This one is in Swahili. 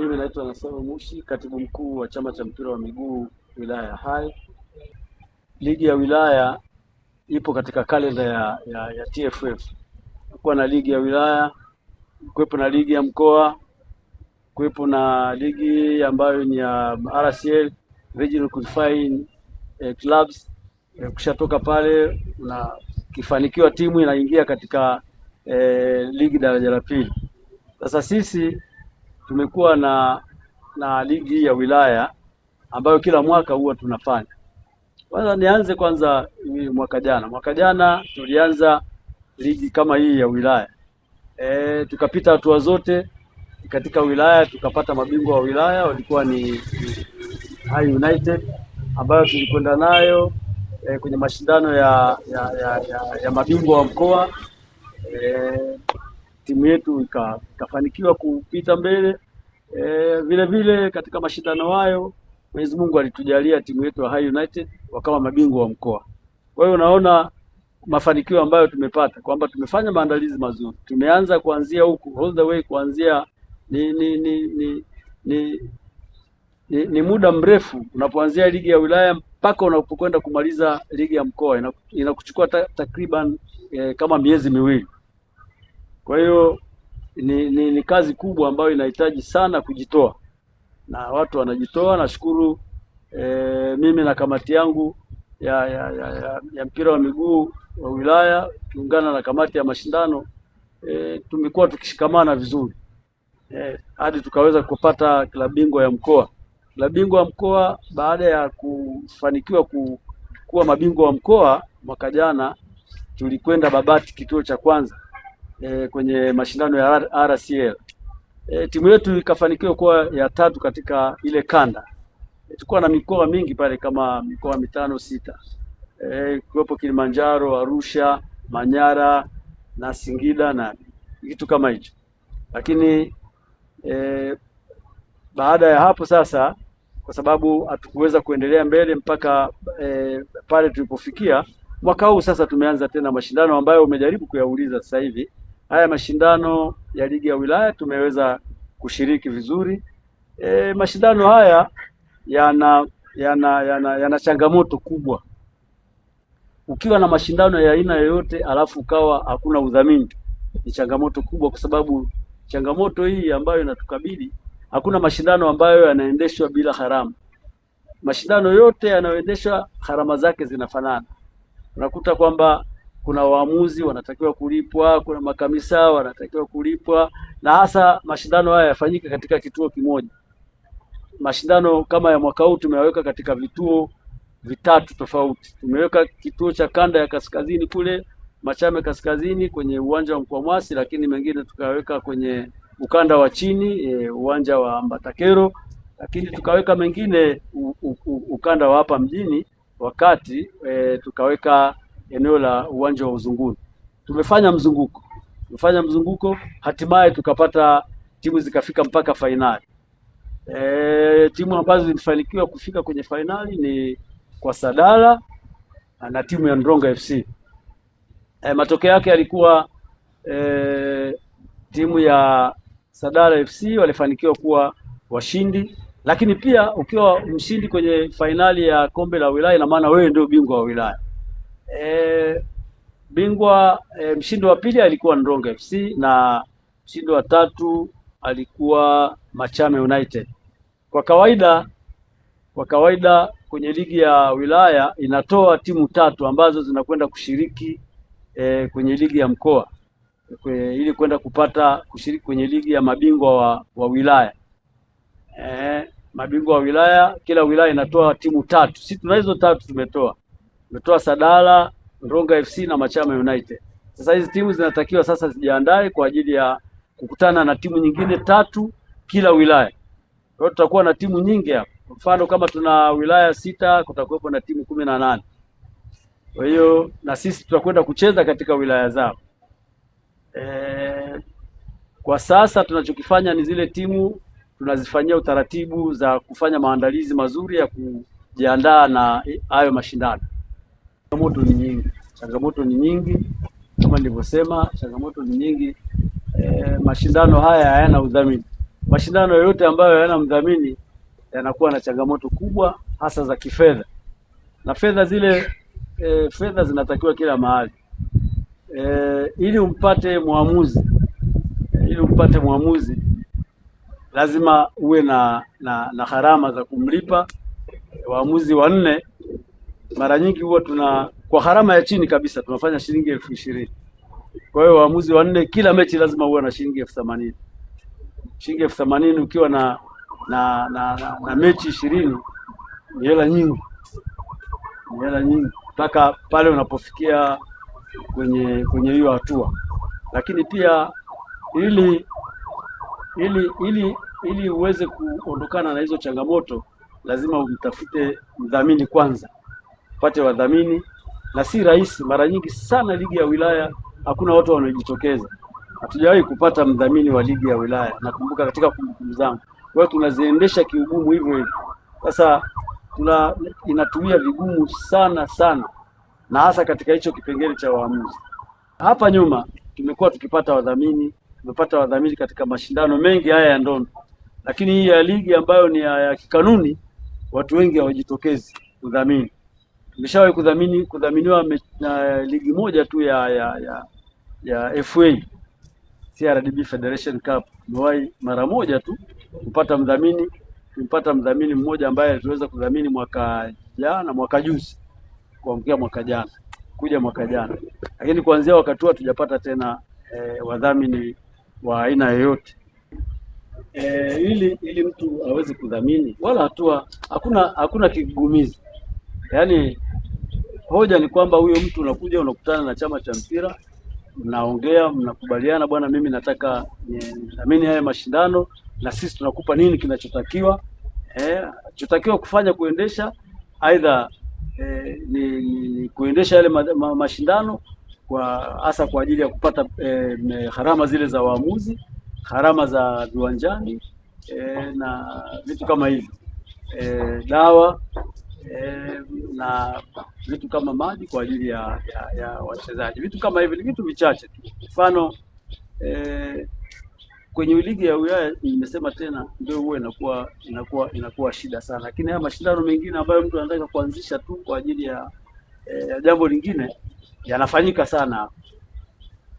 Mimi naitwa Nasoro Mushi, katibu mkuu wa chama cha mpira wa miguu wilaya ya Hai. Ligi ya wilaya ipo katika kalenda ya TFF. Kuwa na ligi ya wilaya, kuwepo na ligi ya mkoa, kuwepo na ligi ambayo ni ya RCL, Regional Qualifying Clubs. Kushatoka pale na kifanikiwa timu inaingia katika ligi daraja la pili. Sasa sisi tumekuwa na ligi ya wilaya ambayo kila mwaka huwa tunafanya. Nianze kwanza mwaka jana. Mwaka jana tulianza ligi kama hii ya wilaya. Tukapita hatua zote katika wilaya, tukapata mabingwa wa wilaya walikuwa ni Hai United ambayo tulikwenda nayo kwenye mashindano ya mabingwa wa mkoa. Timu yetu ikafanikiwa kupita mbele. Vile vile katika mashindano hayo Mwenyezi Mungu alitujalia timu yetu ya Hai United wakawa mabingwa wa mkoa. Kwa hiyo unaona mafanikio ambayo tumepata kwamba tumefanya maandalizi mazuri. Tumeanza kuanzia huku all the way kuanzia ni muda mrefu unapoanzia ligi ya wilaya mpaka unapokwenda kumaliza ligi ya mkoa inakuchukua takriban kama miezi miwili. Kwa hiyo ni kazi kubwa ambayo inahitaji sana kujitoa, na watu wanajitoa. Nashukuru mimi na kamati yangu ya mpira wa miguu wa wilaya tuungana na kamati ya mashindano, tumekuwa tukishikamana vizuri hadi tukaweza kupata klabu bingwa ya mkoa. Klabu bingwa ya mkoa baada ya kufanikiwa kuwa mabingwa wa mkoa mwaka jana, tulikwenda Babati kituo cha kwanza kwenye mashindano ya RCL. Timu yetu ikafanikiwa kuwa ya tatu katika ile kanda. Tulikuwa na mikoa mingi pale kama mikoa 5-6. Kuwepo Kilimanjaro, Arusha, Manyara na Singida na kitu kama hicho. Lakini baada ya hapo sasa, kwa sababu hatukuweza kuendelea mbele mpaka pale tulipofikia, mwaka huu sasa tumeanza tena mashindano ambayo umejaribu kuyauliza sasa hivi. Haya mashindano ya ligi ya wilaya tumeweza kushiriki vizuri. Mashindano haya yana changamoto kubwa. Ukiwa na mashindano ya aina yoyote alafu ukawa hakuna udhamini, ni changamoto kubwa, kwa sababu changamoto hii ambayo inatukabili, hakuna mashindano ambayo yanaendeshwa bila gharama. Mashindano yote yanayoendeshwa gharama zake zinafanana. Unakuta kwamba kuna waamuzi wanatakiwa kulipwa, kuna makamisa wanatakiwa kulipwa, na hasa mashindano haya yafanyike katika kituo kimoja. Mashindano kama ya mwaka huu tumeweka katika vituo vitatu tofauti. Tumeweka kituo cha kanda ya kaskazini kule Machame kaskazini kwenye uwanja wa Mkwamwasi, lakini mengine tukaweka kwenye ukanda wa chini uwanja wa Mbatakero, lakini tukaweka mengine ukanda wa hapa mjini, wakati tukaweka eneo la uwanja wa Uzunguni. Tumefanya mzunguko, hatimaye tukapata timu zikafika mpaka fainali. Timu ambazo zilifanikiwa kufika kwenye fainali ni kwa Sadala na timu ya Ndronga FC. Matokeo yake yalikuwa timu ya Sadala FC walifanikiwa kuwa washindi, lakini pia ukiwa mshindi kwenye fainali ya kombe la wilaya, ina maana wewe ndio bingwa wa wilaya. Mshindi wa pili alikuwa Ndronga FC na mshindi wa tatu alikuwa Machame United. Kwa kawaida kwenye ligi ya wilaya inatoa timu tatu ambazo zinakwenda kushiriki kwenye ligi ya mkoa ili kwenda kushiriki kwenye ligi ya mabingwa wa wilaya. Mabingwa wa wilaya, kila wilaya inatoa timu tatu. Sisi tuna hizo tatu tumetoa Sadala, Ndronga FC na Machame United. Sasa hizi timu zinatakiwa sasa zijiandae kwa ajili ya kukutana na timu nyingine tatu kila wilaya. Kwa hiyo tutakuwa na timu nyingi hapa. Kwa mfano kama tuna wilaya 6, kutakuwepo na timu 18. Kwa hiyo na sisi tutakwenda kucheza katika wilaya zao. Kwa sasa tunachokifanya ni zile timu tunazifanyia utaratibu za kufanya maandalizi mazuri ya kujiandaa na hayo mashindano. Changamoto ni nyingi kama nilivyosema, changamoto ni nyingi. Mashindano haya hayana udhamini. mashindano yoyote ambayo hayana mdhamini yanakuwa na changamoto kubwa, hasa za kifedha, na fedha zile fedha zinatakiwa kila mahali ili umpate mwamuzi lazima uwe na gharama za kumlipa waamuzi wanne. Mara nyingi huwa kwa gharama ya chini kabisa tunafanya shilingi 20,000. Kwa hiyo waamuzi wanne kila mechi lazima uwe na shilingi 80,000. Shilingi 80,000 ukiwa na mechi 20 ni hela nyingi, mpaka pale unapofikia kwenye hiyo hatua. Lakini pia ili uweze kuondokana na hizo changamoto, lazima umtafute mdhamini kwanza, upate wadhamini, na si rahisi. Mara nyingi sana ligi ya wilaya hakuna watu wanaojitokeza. Hatujawahi kupata mdhamini wa ligi ya wilaya, nakumbuka katika kumbukumbu zangu. Kwa hiyo tunaziendesha kiugumu hivyo hivyo. Sasa inatumia vigumu sana, na hasa katika hicho kipengele cha waamuzi. Hapa nyuma tumekuwa tukipata wadhamini, tumepata wadhamini katika mashindano mengi haya ya ndondo, lakini hii ya ligi ambayo ni ya kikanuni, watu wengi hawajitokezi kudhamini. Tumeshawahi kudhaminiwa na ligi moja tu ya FA, CRDB Federation Cup. Tumewahi mara moja tu kupata mdhamini. Tumpata mdhamini mmoja ambaye aliweza kudhamini mwaka juzi, kuamkia mwaka jana, lakini kuanzia wakati huo hatujapata tena wadhamini wa aina yoyote. Ili mtu aweze kudhamini, wala hakuna kigugumizi. Yaani hoja ni kwamba huyo mtu unakuja, unakutana na chama cha mpira, mnaongea, mnakubaliana, bwana, mimi nataka nidhamini haya mashindano, na sisi tunakupa nini kinachotakiwa kufanya kuendesha, aidha ni kuendesha yale mashindano hasa kwa ajili ya kupata gharama zile za waamuzi, gharama za viwanjani, na vitu kama hivyo, dawa, na vitu kama maji kwa ajili ya wachezaji. Vitu kama hivi ni vitu vichache tu. Mfano kwenye ligi ya wilaya nimesema tena, ndio huwa inakuwa shida sana, lakini haya mashindano mengine ambayo mtu anataka kuanzisha tu kwa ajili ya jambo lingine yanafanyika sana.